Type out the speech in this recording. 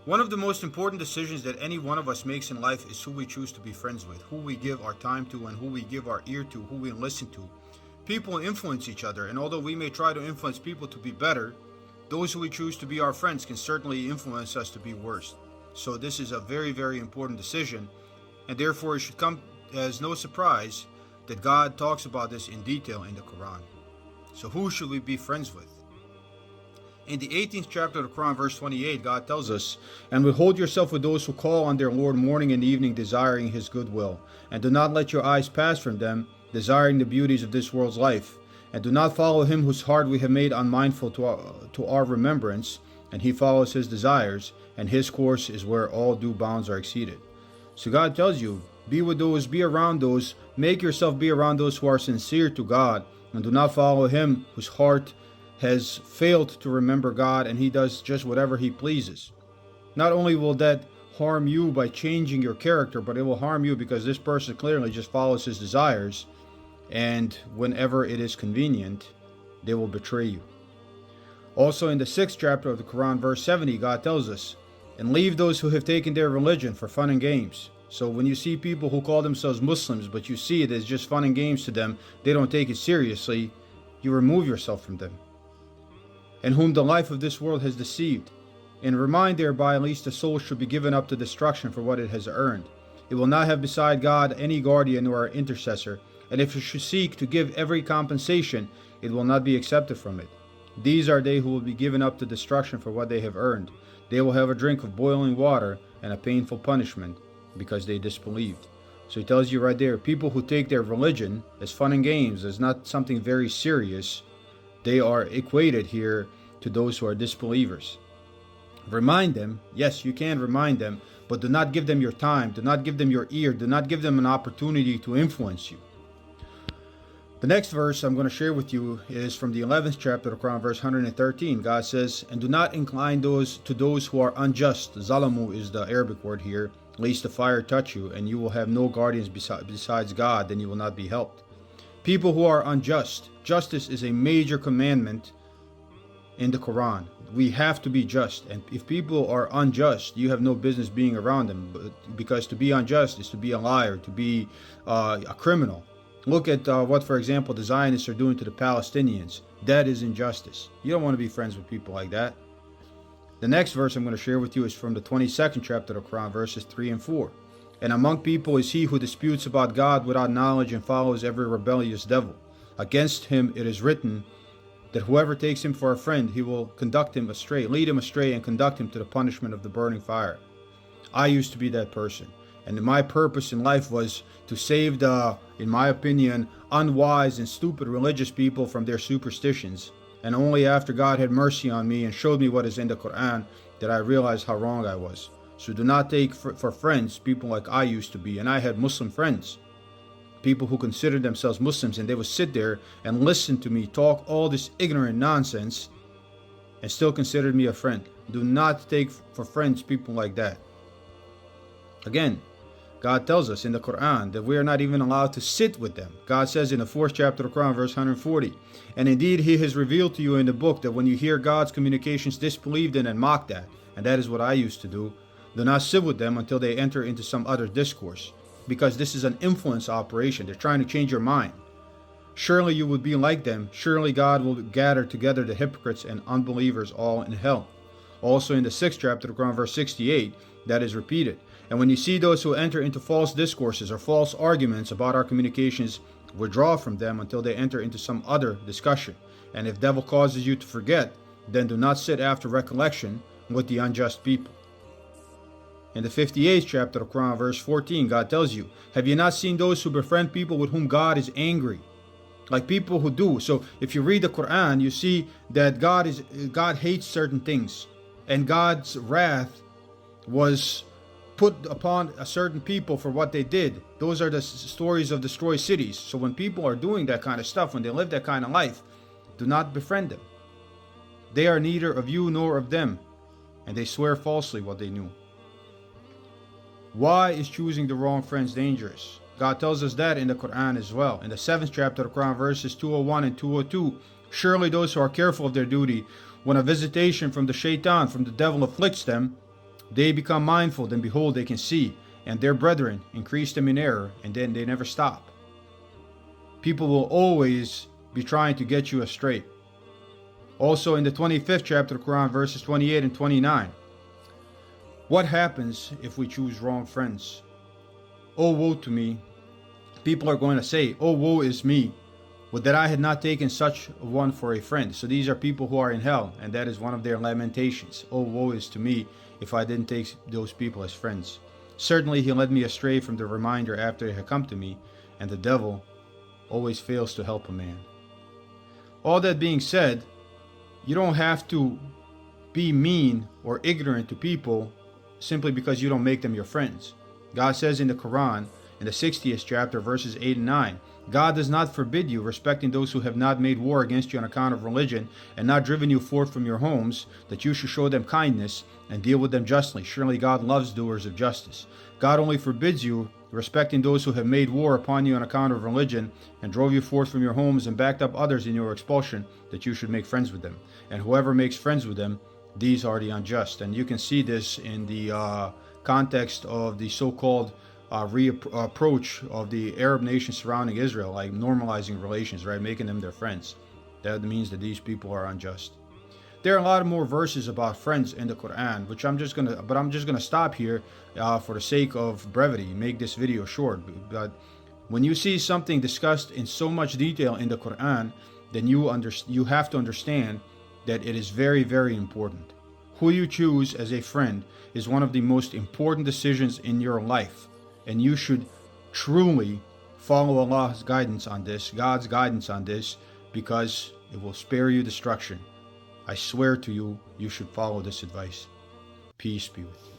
One of the most important decisions that any one of us makes in life is who we choose to be friends with, who we give our time to, and who we give our ear to, who we listen to. People influence each other, and although we may try to influence people to be better, those who we choose to be our friends can certainly influence us to be worse. So this is a very, very important decision, and therefore it should come as no surprise that God talks about this in detail in the Quran. So who should we be friends with? In the 18th chapter of the Quran, verse 28, God tells us, "And withhold yourself with those who call on their Lord morning and evening, desiring His goodwill. And do not let your eyes pass from them, desiring the beauties of this world's life. And do not follow him whose heart we have made unmindful to our remembrance, and he follows his desires, and his course is where all due bounds are exceeded." So God tells you, be with those, be around those, make yourself be around those who are sincere to God, and do not follow him whose heart has failed to remember God, and he does just whatever he pleases. Not only will that harm you by changing your character, but it will harm you because this person clearly just follows his desires, and whenever it is convenient, they will betray you. Also in the 6th chapter of the Quran, verse 70, God tells us, "And leave those who have taken their religion for fun and games." So when you see people who call themselves Muslims, but you see it as just fun and games to them, they don't take it seriously, you remove yourself from them. "And whom the life of this world has deceived, and remind thereby at least the soul should be given up to destruction for what it has earned. It will not have beside God any guardian or intercessor, and if it should seek to give every compensation, it will not be accepted from it. These are they who will be given up to destruction for what they have earned. They will have a drink of boiling water and a painful punishment, because they disbelieved." So he tells you right there, people who take their religion as fun and games, as not something very serious, they are equated here to those who are disbelievers. Remind them, yes, you can remind them, but do not give them your time, do not give them your ear, do not give them an opportunity to influence you. The next verse I'm going to share with you is from the 11th chapter of the Quran, verse 113. God says, "And do not incline to those who are unjust." Zalamu is the Arabic word here. "Lest the fire touch you, and you will have no guardians besides God, then you will not be helped." People who are unjust. Justice is a major commandment in the Quran. We have to be just, and if people are unjust, you have no business being around them, because to be unjust is to be a liar, to be a criminal. Look at what, for example, the Zionists are doing to the Palestinians. That is injustice. You don't want to be friends with people like that. The next verse I'm going to share with you is from the 22nd chapter of the Quran, verses 3 and 4. "And among people is he who disputes about God without knowledge and follows every rebellious devil. Against him it is written that whoever takes him for a friend, he will conduct him astray, lead him astray, and conduct him to the punishment of the burning fire." I used to be that person. And my purpose in life was to save the, in my opinion, unwise and stupid religious people from their superstitions. And only after God had mercy on me and showed me what is in the Quran did I realize how wrong I was. So do not take for friends people like I used to be. And I had Muslim friends, people who considered themselves Muslims, and they would sit there and listen to me talk all this ignorant nonsense and still considered me a friend. Do not take for friends people like that. Again, God tells us in the Quran that we are not even allowed to sit with them. God says in the 4th chapter of the Quran, verse 140, "And indeed he has revealed to you in the book that when you hear God's communications disbelieved in and mocked at," and that is what I used to do, "do not sit with them until they enter into some other discourse." Because this is an influence operation. They're trying to change your mind. "Surely you would be like them. Surely God will gather together the hypocrites and unbelievers all in hell." Also in the 6th chapter of the Quran, verse 68, that is repeated. "And when you see those who enter into false discourses or false arguments about our communications, withdraw from them until they enter into some other discussion. And if devil causes you to forget, then do not sit after recollection with the unjust people." In the 58th chapter of the Quran, verse 14, God tells you, "Have you not seen those who befriend people with whom God is angry?" Like people who do. So if you read the Quran, you see that God hates certain things, and God's wrath was put upon a certain people for what they did. Those are the stories of destroyed cities. So when people are doing that kind of stuff, when they live that kind of life, do not befriend them. They are neither of you nor of them, and they swear falsely what they knew. Why is choosing the wrong friends dangerous? God tells us that in the Quran as well. In the 7th chapter of the Quran, verses 201 and 202, "Surely those who are careful of their duty, when a visitation from the shaitan, from the devil, afflicts them, They become mindful, then behold, they can see, and their brethren increase them in error, and then they never stop. People will always be trying to get you astray. Also in the 25th chapter of the Quran, verses 28 and 29, what happens if we choose wrong friends? Oh, woe to me. People are going to say, oh, woe is me, would that I had not taken such one for a friend. So these are people who are in hell, and that is one of their lamentations. Oh, woe is to me if I didn't take those people as friends. Certainly he led me astray from the reminder after it had come to me, and the devil always fails to help a man. All that being said, you don't have to be mean or ignorant to people simply because you don't make them your friends. God says in the Quran, in the 60th chapter, verses 8 and 9, God does not forbid you respecting those who have not made war against you on account of religion and not driven you forth from your homes, that you should show them kindness and deal with them justly. Surely God loves doers of justice. God only forbids you respecting those who have made war upon you on account of religion and drove you forth from your homes and backed up others in your expulsion, that you should make friends with them. And whoever makes friends with them, these are the unjust. And you can see this in the context of the so-called approach of the Arab nations surrounding Israel, like normalizing relations, right, making them their friends. That means that these people are unjust. There are a lot of more verses about friends in the Quran, which I'm just gonna stop here for the sake of brevity, make this video short. But when you see something discussed in so much detail in the Quran, then you have to understand that it is very, very important. Who you choose as a friend is one of the most important decisions in your life, and you should truly follow Allah's guidance on this, God's guidance on this, because it will spare you destruction. I swear to you, you should follow this advice. Peace be with you.